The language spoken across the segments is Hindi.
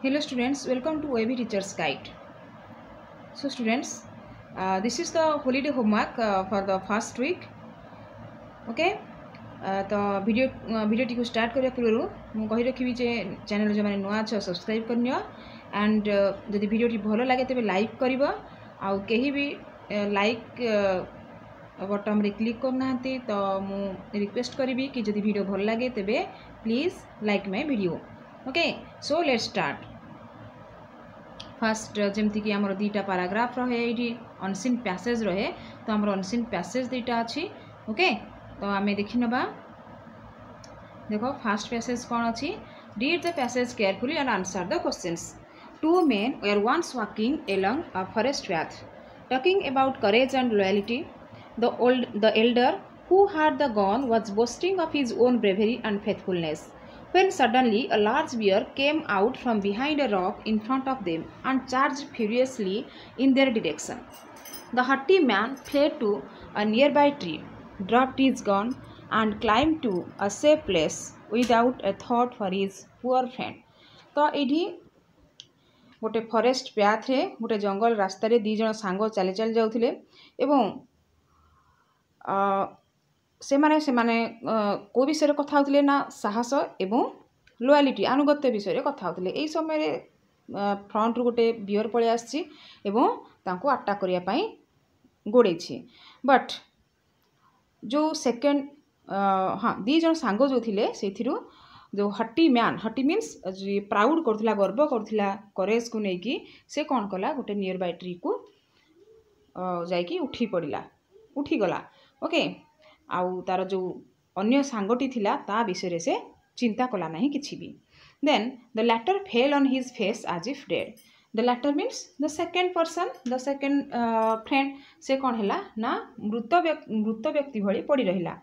Hello students, welcome to AV Teacher's Guide. So students, this is the holiday homework for the first week. Okay, तो भिडियो को स्टार्ट करने पूर्व मुझे रखी जे चैनल जो मैंने नुआ अच्छे सब्सक्राइब करनी एंड जदि भिडियो भल लगे तेज लाइक कर आउ कहीं भी लाइक बटन रे क्लिक करना तो मुझे रिक्वेस्ट करी कि जदि भिडियो भल लगे तेज please like my video. Okay, so let's start. फास्ट जमती कि आमर दुईटा पाराग्राफ रहे ये अनसीन पैसेज रहे तो आमर अनसीन पैसेज दुईटा अच्छी. ओके, तो आम देखी नवा. देखो फास्ट पैसेज कौन अच्छी. Read the passage carefully and answer the questions. Two men were once walking along a forest path talking about courage and loyalty. The elder who had the gun was boasting of his own bravery and faithfulness when suddenly a large bear came out from behind a rock in front of them and charged furiously in their direction. The haughty man fled to a nearby tree, dropped his gun, and climbed to a safe place without a thought for his poor friend. तो ये गोटे फॉरेस्ट पाथ रे गोटे जंगल रास्ता रे दी जन सांग चली चली जाउथिले एवं से माने को विषय कथा होतिले ना साहस एवं लॉयल्टी अनुगत्य विषय कथा होतिले. एई समय रे फ्रंट रु गोटे बियर पळे आछि एवं तांको अटैक करिया पई गोडेछि. बट जो सेकंड हाँ दी जन सांग जो थिले सेथिरु जो हट्टी मैन, हट्टी मीन्स प्राउड करथिला, गर्व करथिला करेज को नेकी से कौन कला गोटे नियर बाय ट्री को जाइकी उठी गला. ओके, आउ तार जो अन्य सांगटी थिला ता विषय से चिंता कला नहीं किछि भी. Then the latter fell on his face as if dead. The latter means the second person, the second friend से कौन हैला ना मृत व्यक्ति भली पड़ी रहिला.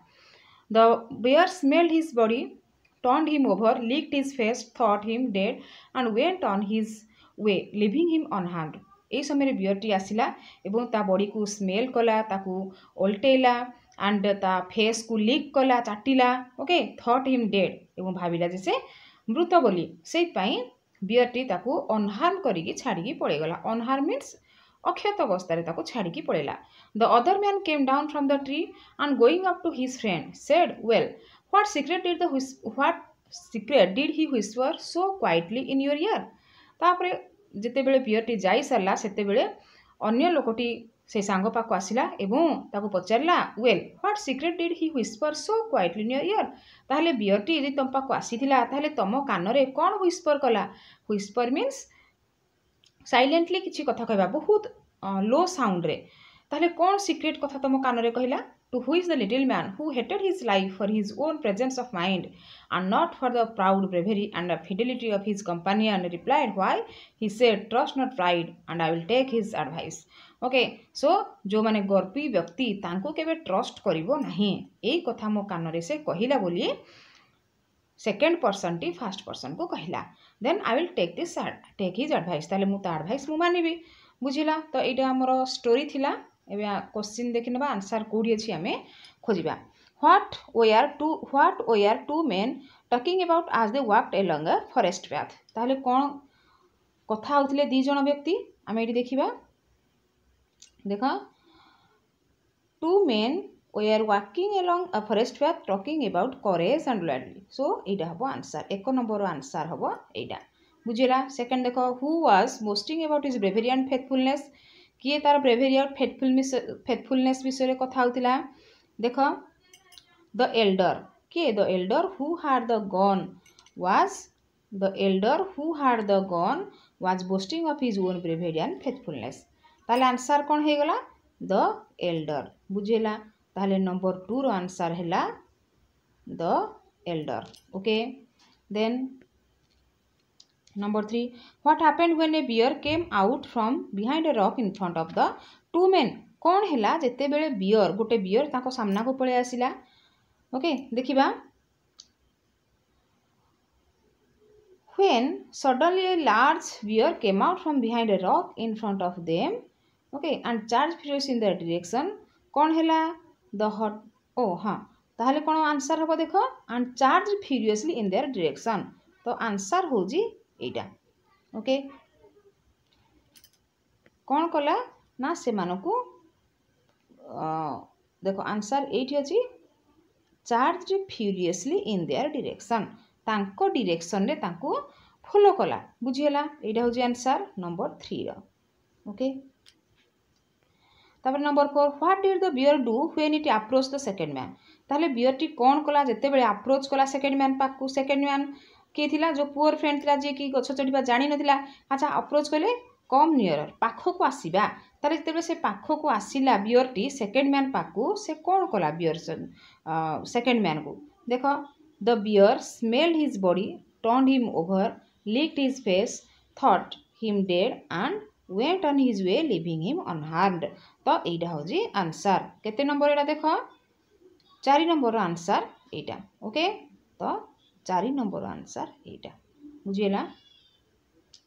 The bear smelled his body, turned him over, licked his face, thought him dead, and went on his way, leaving him unharmed. এই সময় বিয়রটি আসিলা এবং তা বডি को स्मेल कला, ताकू ओल्टेला एंड ता फेस को लिक कला, चाटिला. ओके, थॉट हिम डेड एवं भाविला जे से मृत बोली. से पई बियरटी ताकू अनहार्म करिकी छाड़िकी पळेगला. अनहार्म मीन्स अक्षत अवस्था ताकू छाड़िकी पळेला. The other man came down from the tree and going up to his friend said, well what secret did he whisper so quietly in your ear. तापरे जेते बेले बियरटी जाई सरला सेते बेले अन्य लोकटी से सांग पाको आसिला एवं ताको पचारला, well what secret did he whisper so quietly in your ear. ताहले बियरटी यदि तम पाको आसीथिला ताहले तम कान रे कोन व्हिस्पर कला. व्हिस्पर मीन्स साइलेंटली किछि कथा कहबा बहुत लो साउंड रे. ताहले कोन सीक्रेट कथा तम कान रे कहिला. To which the little man, who hated his life for his own presence of mind and not for the proud bravery and the fidelity of his companion, replied, why? He said, trust not pride and I will take his advice. Okay, so जो माने गर्वी व्यक्ति तांको केबे ट्रस्ट करिवो नाही. एई कथा मो कान रे से कहिला बोली सेकेंड पर्सन टी फर्स्ट पर्सन को कहिला. Then I will take his advice. ताले मु ता एडवाइस मु मानिबी. बुझिला. तो एटा हमरो स्टोरी थिला. एबे क्वेश्चन देखि नबा, आंसर कोडी अछि हमें खोजिबा. What were two men talking about as they walked along a forest path. ताहले कोन कथा होथिले दी जण व्यक्ति आमे एटी देखिबा. देखो two men were walking along a forest path talking about courage and loyalty. So एटा हबो आंसर. एक नंबर आंसर हबो एटा. बुझिला. सेकंड देखो who was boasting about his bravery and faithfulness. किए तार ब्रेवेरी और फेथफुलनेस विषय कथा होतिला. देख द एल्डर. किए the elder who had the gun was boasting of his own bravery and faithfulness. ताले आंसर कौन हे गला द एल्डर. बुझेला. ताले नंबर 2 रो आंसर हैला the elder. Okay, then Number 3. What happened when a bear came out from behind a rock in front of the two men? कौन हैला जेते बेले बियर गोटे बियर ताको सामना को पळे आसिला. ओके, देखिबा. When suddenly a large bear came out from behind a rock in front of them, okay, and charged furiously in their direction. कौन हैला the hot. ओ हाँ, ताहले कोन आंसर हबो देखो and charged furiously in their direction. तो आंसर होजी एटा. ओके कौन कला ना से मानकु देखो आंसर एठी अछि charge furiously in their direction तांको डिरेक्शन रे तांको फॉलो कला बुझियला एटा हो आंसर नंबर 3 रो ओके तापर number 4 what did the bear do when it approach the second man ताले बियर टी कोन कला जते बेले अप्रोच कला सेकंड मैन पाकू सेकंड मैन के थिला जो पुअर फ्रेंड थिला जे की गछ चढ़िबा जानि नथिला अच्छा अप्रोच कले कम नियर पाखो को आसीबा ताले जते से पाखो को आसीला बियर टी सेकंड मैन पाकू से कोन कला बियर सेकंड मैन को देखो the bear smelled his body turned him over licked his face thought him dead and went on his way leaving him unharmed तो एटा हो जी आंसर केते नंबर एटा देखो 4 नंबर आंसर एटा ओके तो 4 नंबर आंसर एटा बुझियला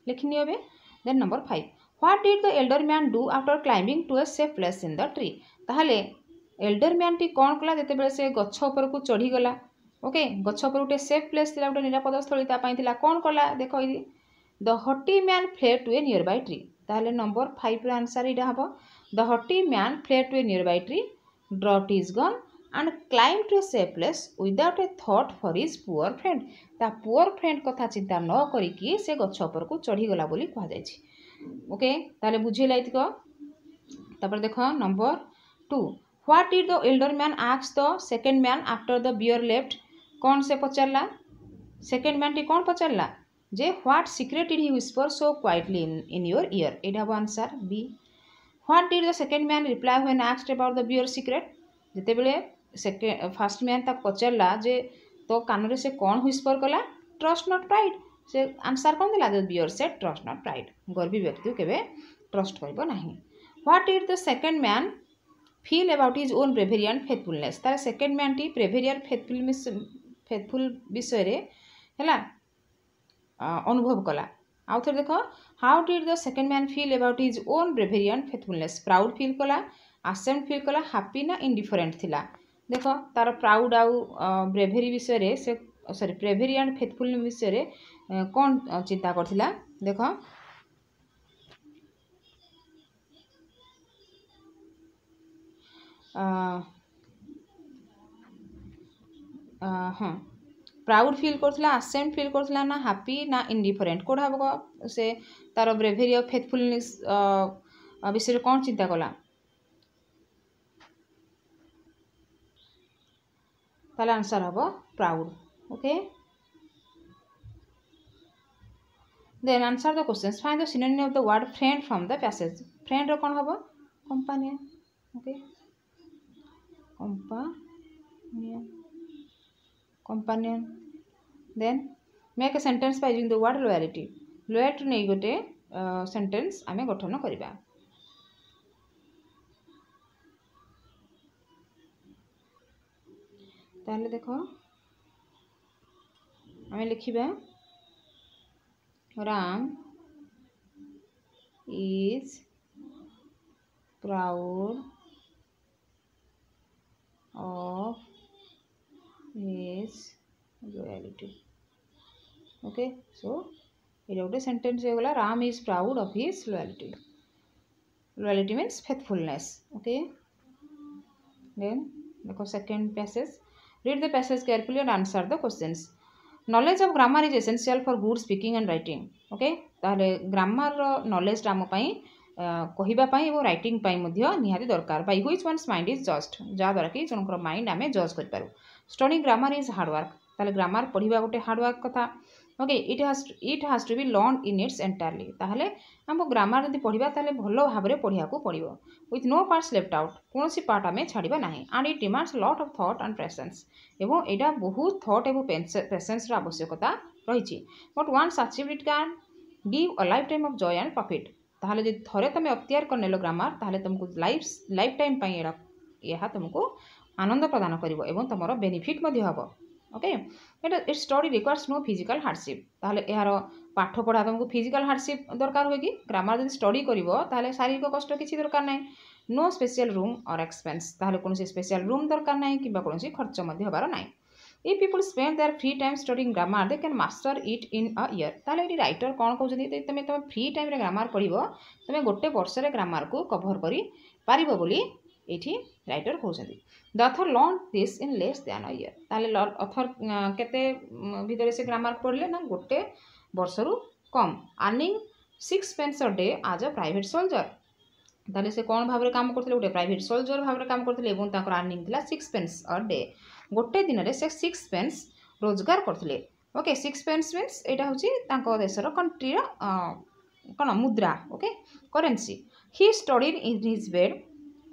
लिखनी होबे then number 5 what did the elder man do after climbing to a safe place in the tree ताहले एल्डर मैन टी कोन कला जते बेले से गछ ऊपर को चढ़ी गला ओके गछ ऊपर उठे सेफ प्लेस थिला उठे निरापद स्थली ता पाई थिला कोन कला देखो the hearty man fled to a nearby tree ताहले नंबर 5 रो आंसर इडा हबो the hearty man fled to a nearby tree dropped his gun and climb to a safe place without a thought for his poor friend ता पुअर फ्रेंड कथा चिंता न करी कि से गछ ऊपर को चढ़ी गला बोली कहा जाय छी ओके ताहले बुझिला इतको तापर देखो number 2 what did the elder man ask the second man after the bear left कौन से पचारला सेकंड मैन टी कौन पचारला जे what secret did he whisper so quietly in your ear एटा हो answer B what did the second man reply when asked about the bear secret जते बेले सेकंड फर्स्ट मैन ता पचारला जे तो कान रे से कौन विस्पर कला ट्रस्ट नॉट प्राइड से आंसर कौन दिला the bear said trust not pride गर्वी व्यक्ति केबे ट्रस्ट करबो नाही what did the second man feel about his own bravery and faithfulness तार सेकंड मैन टी ब्रेवेरी और फेथफुल विषय रे हैला अनुभव कला आउ थे देखो how did the second man feel about his own bravery and faithfulness proud feel कला आसेंट फील कला हैप्पी ना इंडिफरेंट थिला देखो तार प्राउड आउ ब्रेवेरी विषय रे से सॉरी ब्रेवेरी एंड फेथफुल विषय रे कौन चिंता करथिला देखो हाँ प्राउड फील करथिला आसेंट फील करथिला ना हैप्पी ना इंडिफरेंट कोड हबो से तार ब्रेवेरी और फेथफुलनेस विषय रे कौन चिंता कला ताले आंसर हबो proud okay then answer the questions find the synonym of the word friend from the passage friend रो कौन हबो companion okay companion then make a sentence by using the word loyalty loyalty नै गोटे सेंटेंस आमे गठन करिबा ताले देखो आमे लिखिबा Ram is proud of his loyalty okay so ये गोटे सेंटेंस हो गला Ram is proud of his loyalty loyalty means faithfulness okay then देखो second passage read the passage carefully and answer the questions knowledge of grammar is essential for good speaking and writing okay ताले ग्रामर रो नॉलेज राम पई कहिबा पई और राइटिंग पई मध्ये निहाती दरकार by which one's mind is just जा द्वारा कि जनकर माइंड आमे जज कर पारू study grammar is hard work ताले ग्रामर पढ़िबा गोटे हार्ड वर्क कथा okay it has to be learn in its entirely ताहले हम ग्रामर जदि पढ़िबा ताले भलो भाबरे पढ़िया को पड़िबो with no parts left out कोनोसी पार्ट आमे छाड़िबा नाही and it demands lot of thought and patience एवं एटा बहुत थॉट एवं पेशेंस रो आवश्यकता रहिछि but once achieved it can give a life time of joy and profit ताहले जदि थरे तमे अख्तियार करनेलो ग्रामर ताहले तुमको लाइफ टाइम पई एरा यहा तुमको आनंद प्रदान करिवो एवं तमरो बेनिफिट मध्ये हबो okay it study requires no physical hardship ताहले यार पाठ पढ़ा तुमको फिजिकल हार्डशिप दरकार होय कि ग्रामर जदि स्टडी करिवो ताहले शारीरिक कष्ट किछि दरकार नै no special room or expense ताहले कोनोसी स्पेशल रूम दरकार नै किबा कोनोसी खर्च मध्ये हबार नै If people spend their free time studying grammar, they can master it in a year. ताले ये राइटर कौन कहउछन्ती तमे फ्री टाइम रे ग्रामर पढ़िबो तमे गोटे वर्ष रे ग्रामर को कवर करी पारिबो बोली एठी writer कहउछन्ती. The author learned this in less than a year. ताले ऑथर केते भितरे से ग्रामर पढ़ले ना गोटे वर्ष रु कम. Earning 6 pence a day as a private soldier. ताले से कौन भाव काम करते गोटे प्राइवेट सोल्जर भाव काम करते अर्निंग था 6 pence अ डे. गोटे दिन में से 6 pence रोजगार करते. ओके 6 pence मीन्स यहाँ हूँ देशर कंट्री कौन मुद्रा. Okay currency. He studied in his bed.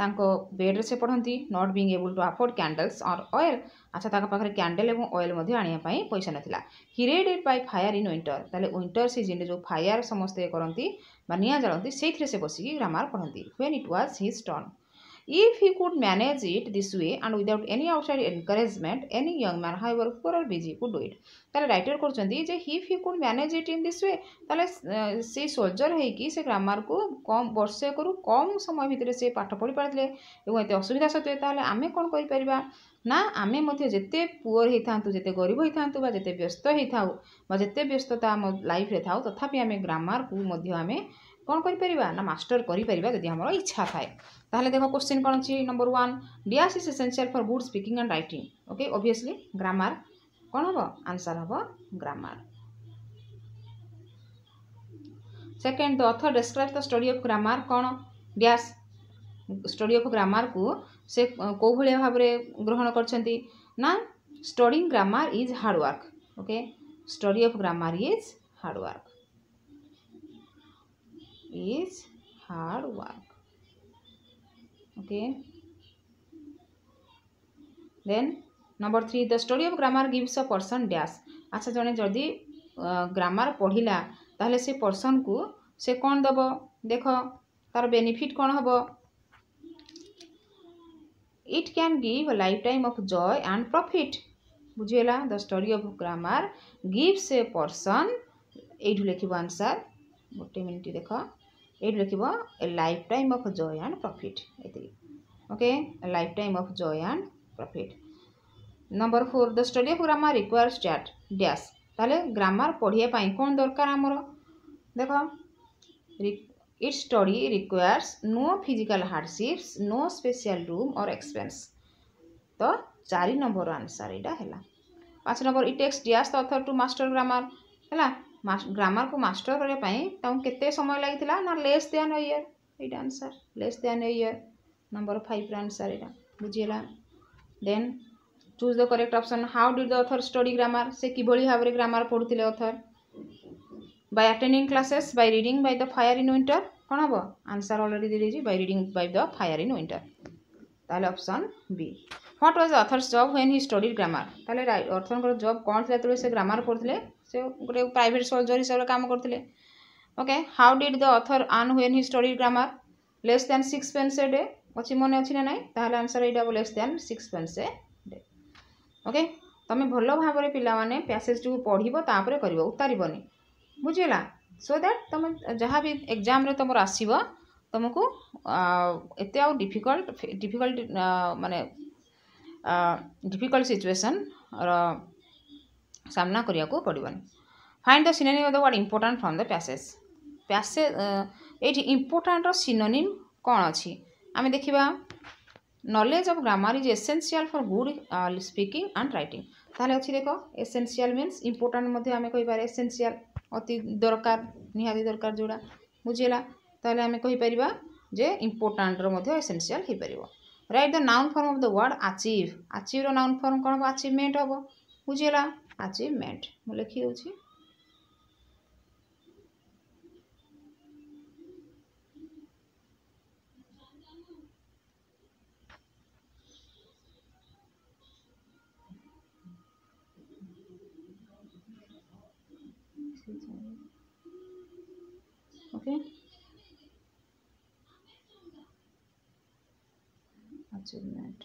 बेड्रे से पढ़ती. Not being able to afford candles और ऑयल. अच्छा ताका पाखरे कैंडल एवं ऑयल आनिया पैसा नथिला. He read it by fire in winter. ताले विंटर सीजन जो फायर समस्ते करती निआ जलती से से बसिकी ग्रामर पढ़ती. When it was his turn. If he could manage it this way and without any outside encouragement, any young man, however poor or busy, could do it. ताले राइटर करछन्ती जे if he could manage it in this way, ताले से सोल्जर है कि से ग्रामर को कम वर्ष करू कम समय भितर से पाठ पढ़ी पारथिले एवं एते असुविधा सत्वे ताले आमे कोन करि परिबा ना आमे मध्ये जेते पुअर हेथांतु जेते गरीब हेथांतु बा जेते व्यस्त हेथाउ बा जेते व्यस्तता हम लाइफ रे थाउ तथापि आमे ग्रामर को मध्ये आमे कौन करिपरिबा ना मास्टर करिपरिबा यदि हमर इच्छा थाए. ताहले देखो क्वेश्चन कौन अछि. Number 1 dash is essential for good speaking and writing. Okay obviously grammar कौन हबो आंसर हबो grammar. Second the author describes the study of grammar. कौन डैश स्टडी ऑफ ग्रामर को से को भलिया भाव रे ग्रहण करछन्ती ना studying grammar is hard work. Okay study of grammar is hard work. is hard work. Okay, then number 3 the study of grammar gives a person dash. अच्छा जने जदि ग्रामर पढ़िला ताहले से पर्सन को से कौन दब देख तार बेनिफिट कौन हबो. it can give a lifetime of joy and profit. बुझिएला the study of grammar gives a person एठु लिखिबो आंसर गोटे मिनिट देख ये लिख a life time of joy and profit. Okay a life time of joy and profit. Number 4 the study of grammar requires chat dash. ताले ग्रामर पढ़िया पाई कौन दरकार आमर देख it study requires no physical hardships no special room or expense. तो 4 नंबर आंसर यहाँ है. 5 number it takes dash the author to master grammar है. ग्रामर को मास्टर करने केते समय लगी ना लेस देन अ ईयर. ये answer less than a year. Number 5 answer यहाँ बुझीगला. Then choose the correct option. How did the author study grammar. से किभली भाव ग्रामर पढ़ुले author. By attending classes by reading by the fire in winter. कौन हम आंसर ऑलरेडी दे दीजिए by reading by the fire in winter. ताले option B. What was the author's job when he studied grammar. ताले ऑथर जॉब कौन था जो से ग्रामर पढ़ुले से गोटे प्राइवेट सोल्जर हिसाब से काम करते. Okay how did the author earn when he studied grammar. Less than 6 pence a day अच्छी मन अच्छी ना ना ताहले आंसर यहाँ less than 6 pence a day. Okay तुम भल भाव में पिलाने पैसेज टी पढ़ो तापर कर उतारबनी बुझीगला. सो दैट तुम जहाँ भी एग्जाम रे तुम आसब तुमको एत डिफिकल्ट माने डिफिकल्ट सिचुएशन सामना करिया को पड़ोनी. Find the synonym of the word important from the passage. ये इम्पोर्टेंट सिनोनिम कौन अच्छी आम देखा. Knowledge of grammar is essential for good speaking and writing. ताहले अच्छी देख एसेंशियल मीन्स इम्पोर्टेंट आम कहीपर एसेंशियल अति दरकार निहाती दरकार जोड़ा बुझीगला. ताहले आम कहीपर जे इम्पोर्टेंट एसेंशियल हो पार. Write the noun form of the word achieve. Achieve noun form कौन हम अचीवमेंट हम बुझीगला. अचीवमेंट मुझे लिखी दूसरी. Okay achievement.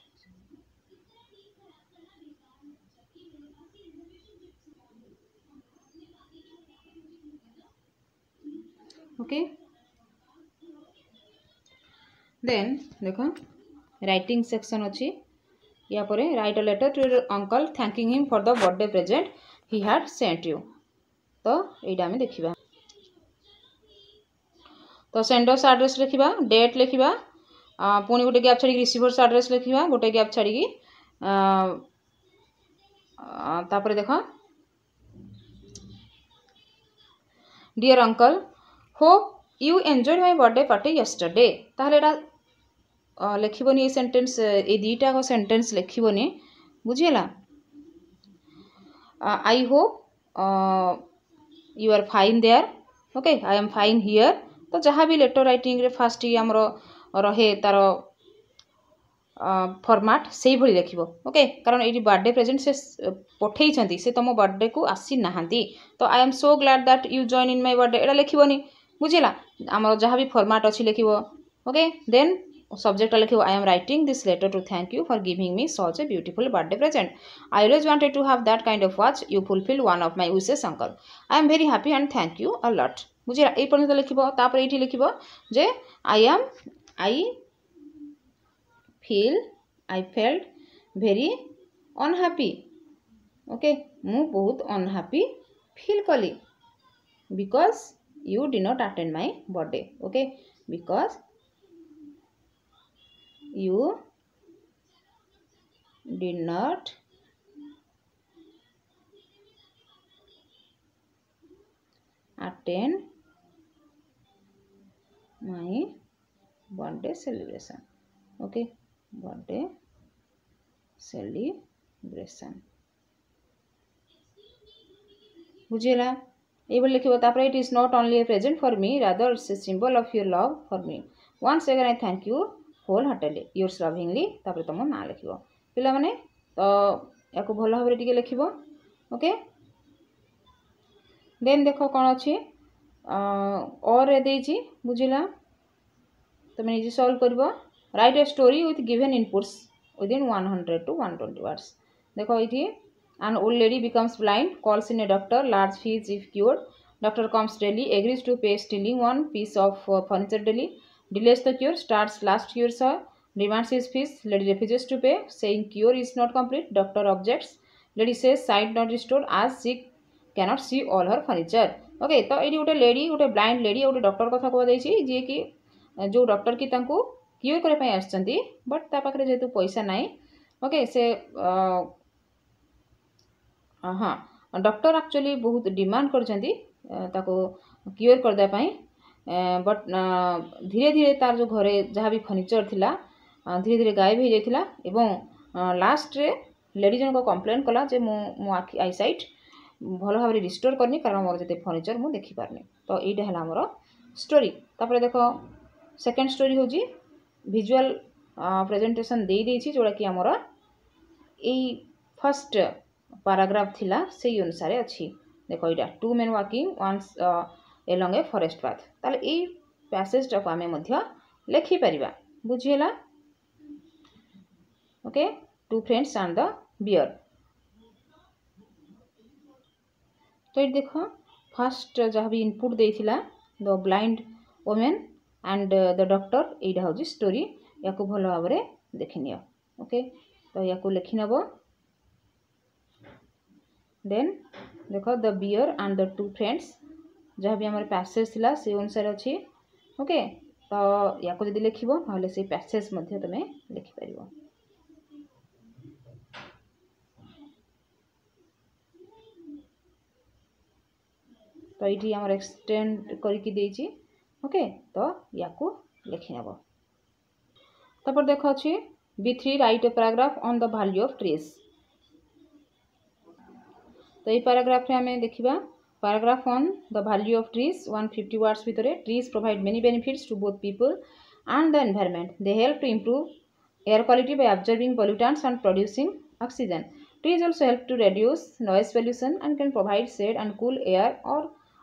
ओके देन देखो राइटिंग सेक्शन अच्छी या पर write a letter to your uncle thanking him for the birthday present he had sent you. तो यहाँ आम देखा तो सेंडर्स आड्रेस लिखा डेट लिखा पुणी गोटे गैप छाड़ी रिसीभर्स आड्रेस लिखा गोटे गैप छाड़ी तापर देख dear uncle hope you enjoyed my birthday party yesterday. ताहले एटा लिखबनी सेंटेंस ए दीटा सेंटेंस लिखबनी बुझीला। I hope you are fine there okay I am fine here. तो जहाँ भी लेटर राइटिंग रे फास्ट ही आमर रहे तार फॉर्मेट से भली लिखिबो ओके कारण ये बर्थडे प्रेजेंट से पठेइछंती से तुम बर्थडे को आसी नाहांती। तो I am so glad that you join in my birthday एटा लिखिबनी बुझिला। आमर जहाँ भी फॉर्मेट अच्छी लिखिबो ओके देन सब्जेक्ट लिखिबो I am writing this letter to thank you for giving me such a beautiful birthday present I always wanted to have that kind of watch you fulfil one of my wishes uncle I am very happy and thank you a lot बुझिला। ए पर्यंत लिखिबो तापर एठी लिखिबो जे I felt very unhappy okay मु बहुत अनहैप्पी फील कली because you did not attend my birthday okay because you did not attend my birthday celebration okay birthday celebration बुझेला। ये लिखिबो तापर it is not only a present for me rather it's a symbol of your love for me once again I thank you wholeheartedly yours lovingly तापर तुम ना लिख पिला माने तो या भल भाव टिके लिख ओके देन देख कौन अच्छी और देजी बुझिला तुम निजे सॉल्व कर right a story with given inputs within 100 to 120 words। देखो ये an old lady becomes blind calls in a doctor large fees if cured doctor comes daily agrees to pay stealing one piece of furniture daily delays the cure starts last cure sir demands his fees lady refuses to pay saying cure is not complete doctor objects lady says sight not restored as she cannot see all her furniture okay तो ये गोटे लेडी गोटे ब्लाइंड लेडी गोटे डॉक्टर कथा कहुई जी कि जो डॉक्टर की क्यूर करने आसछंती बट ता पाखरे जेतु पैसा नाई ओके से हाँ डॉक्टर एक्चुअली बहुत डिमांड करछंती ताको क्यूर करदे पई बट धीरे धीरे तार जो घरे जहाँ भी फर्निचर थिला धीरे धीरे गायब हो जाइथिला एवं लास्ट रे लेडी जन को कंप्लेन कला जे मो आई साइट भल भाव रिस्टोर करनी कारण मोर जते फर्निचर मु देखि पारनी। तो एटा हला हमर स्टोरी। तापर देखो सेकंड स्टोरी होजी विजुअल प्रेजेंटेशन दे देछि जोड़ा कि हमर ए फर्स्ट पैराग्राफ थिला से अनुसार अच्छी देखो यहाँ 2 men walking once along a forest path ताले ए पैसेज टाको आमे मध्य लिखि परिबा बुझिएला okay 2 friends and the bear। तो ये देखो फर्स्ट जहाँ भी इनपुट देथिला the blind women and the doctor यहाँ हूँ स्टोरी या भल भाव में देखनी ओके तो या लिखि नब देन देखो the bear and the 2 friends जहाँ भी आम पैसेज थिला से अनुसार अच्छी ओके तो या जब लिख ना से पैसेज तुम लिखिपर। तो ये आम एक्सटेंड करके देछि ओके तो या लिखि नब। तापर देख अच्छी B3 write a paragraph on the value of trees. तो ये पैराग्राफ रे हमें देखिबा paragraph on the value of trees 150 words भितर trees provide many benefits to both people and the environment they help to improve air quality by absorbing pollutants and producing oxygen trees also help to reduce noise pollution and can provide shade and cool air or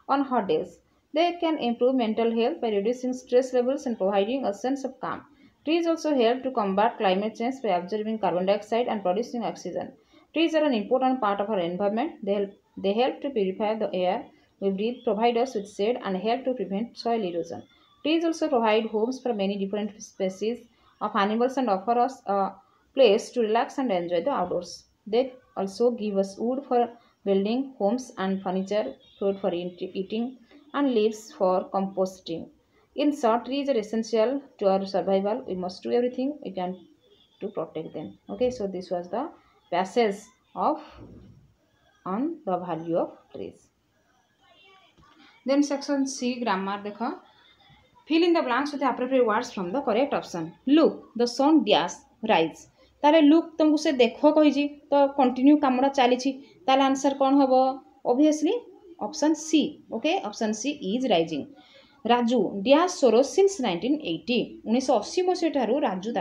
on hot days they can improve mental health by reducing stress levels and providing a sense of calm trees also help to combat climate change by absorbing carbon dioxide and producing oxygen trees are an important part of our environment they help to purify the air we breathe provide us with shade and help to prevent soil erosion trees also provide homes for many different species of animals and offer us a place to relax and enjoy the outdoors. They also give us wood for building homes and furniture, fruit for eating, and leaves for composting. In short, trees are essential to our survival. We must do everything we can to protect them. Okay, so this was the passage of on the value of trees. Then section C, grammar dekha. Fill in the blanks with the appropriate words from the correct option. Look, the sun dash rise. ताले लुक तुमको से देखो कही तो कंटिन्यू कामड़ा चली ताले आंसर कौन हम obviously option C. Okay, option C is rising. Raju dash Saroj since 1980. 1980 मसीह ठारू राजू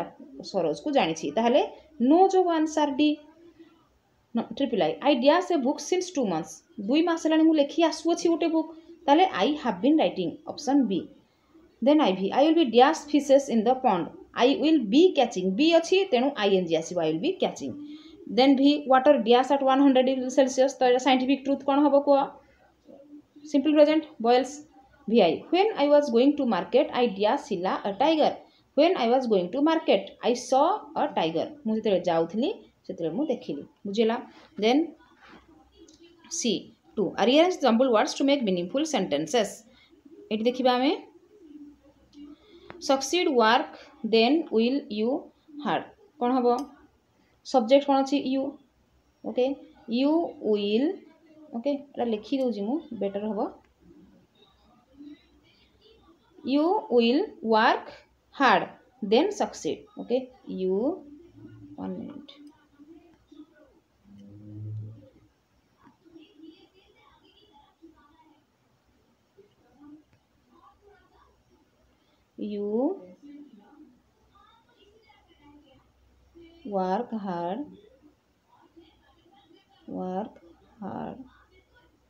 सरोज को जानी ताहले नो जो answer D. Triple I dash a book since 2 months. 2 मास हेलानी मु लेखि आसुअछि गोटे बुक ताहले I have been writing. Option B. Then IV, I will be dash fishes in the pond. I will be catching. B अच्छी तेणु ing आसीबो. I will be catching. Then V, water dash at 100 degrees Celsius. तो scientific truth कौन हबो को? Simple present boils. VI, when I was going to market, I dash sila a tiger. When I was going to market, I saw a tiger. मु जेते जाउथली सेते मु देखिली. बुझिला. Then C, 2, arrange jumbled words to make meaningful sentences. Eighty देखिबा हमें succeed, work, then, will, you, hard. कौन हम सब्जेक्ट कौन अच्छी you. Okay, you will. Okay, लिखी दूसरी मु बेटर हम. You will work hard then succeed. Okay, you 1 minute. You work hard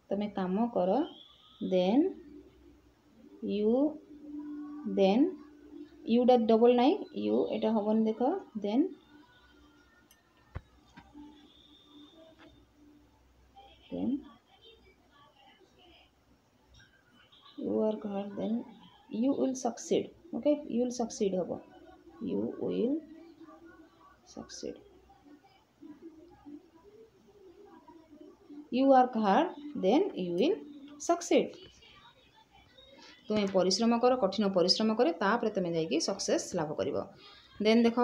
तमें काम कर. then you डा डबल नाइन you एटा हबन देख. then you work hard then you will succeed. Okay, you will succeed habo. You will succeed. You work hard then you will succeed. तुम्हें परिश्रम कर, कठिन परिश्रम करे तापर तुम्हें जाइए सक्सेस लाभ कर. देन देख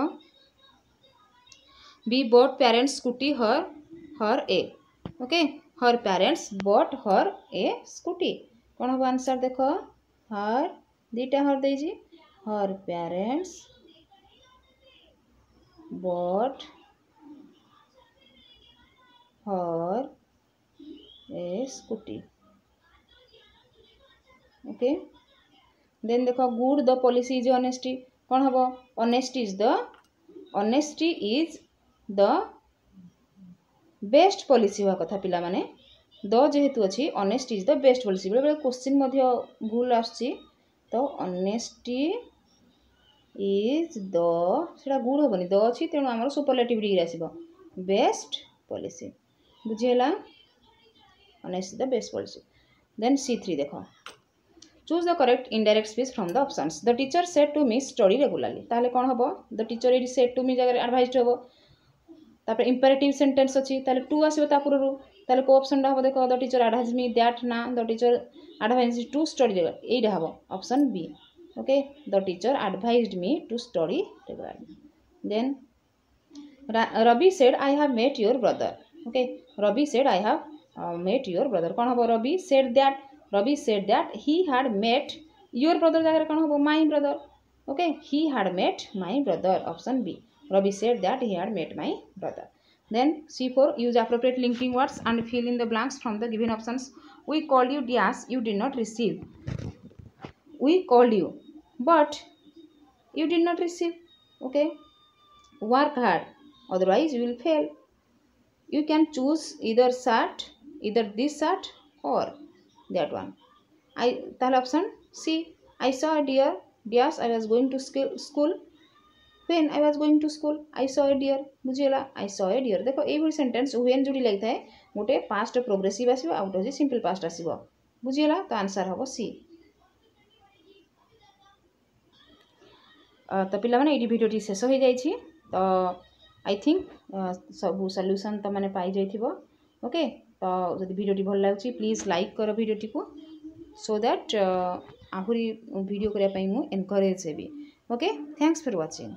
B bought parents scooty her A. Okay, her parents bought her a scooty. कौन हम आंसर देख. हर दीटा हर देजी. Her parents bought her a scooty. Okay, then देखो good the policy is honesty. कौन हम honesty is the best policy हुआ कथा पिला माने. द जेहेतु अच्छी honesty is the best policy. बेले बेले क्वेश्चन मध्य भूल आसछि तो ऑनेस्टी इज द सेटा गुड हेबनी. द अच्छी तेणु आमर सुपरलेटिव डिग्री आसीबो बेस्ट पॉलिसी. बुझिला. Honesty the best policy. Then C3 देखो choose the correct indirect speech from the options. The teacher said to me study regularly. ताले कौन हबो. द टीचर एडी सेड टू मी जगह एडवाइस्ड हबो. तापर इंपेरेटिव सेंटेंस अछि ताले टू आसीबो ता पुरु. ताले को ऑप्शन डा हबो देखो. The teacher advise me that ना. The teacher advise to study regularly. एडा हबो option B. Okay, the teacher advised me to study regularly. Then Ravi said I have met your brother. Okay, Ravi said I have met your brother. कौन हबो. Ravi said that he had met your brother जगह कौन हबो. my brother. ओके, he had met my brother. Option B. Ravi said that he had met my brother. Then C4, use appropriate linking words and fill in the blanks from the given options. We called you dash, you did not receive. We called you but you did not receive. Okay, work hard otherwise you will fail. You can choose either this shirt or that one. ताहले option C. I saw a deer dash I was going to school. when I was going to school I saw a deer. बुझिला. I saw a deer. देखो ये सेंटेंस when जोड़ी लगी थाए गोटे पास्ट प्रोग्रेसिव आसीबो आउट होजी सिंपल पास्ट आसीबो. बुझिला. तो आंसर हबो सी. तो पिला माने एडी भिडियोटी शेष हो जाइछि. तो आई थिंक सब सल्यूशन तो मैंने पाई जाइथिबो। ओके, तो जदि वीडियोटी भल लागुछि प्लीज लाइक कर वीडियोटी को, सो दैट आहुरी वीडियो करने मु encourage heavy. Okay, thanks for watching.